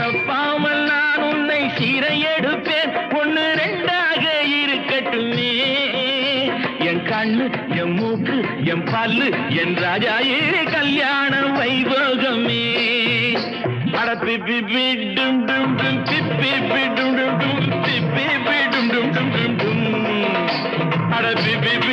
தப்பாமல் நான் உன்னை சீரை எடுப்பேன் ஒன்னு ரெண்டாக இருக்கட்டுமே என் கண்ணு என் மூக்கு என் பல்லு என் ராஜாயே கல்யாண வைபோகமே அட பிப்பி பிடும் டும் டும் பிப்பி பிடும் டும் டும் பிப்பி பிடும் டும் டும் டும் டும் அட பிப்பி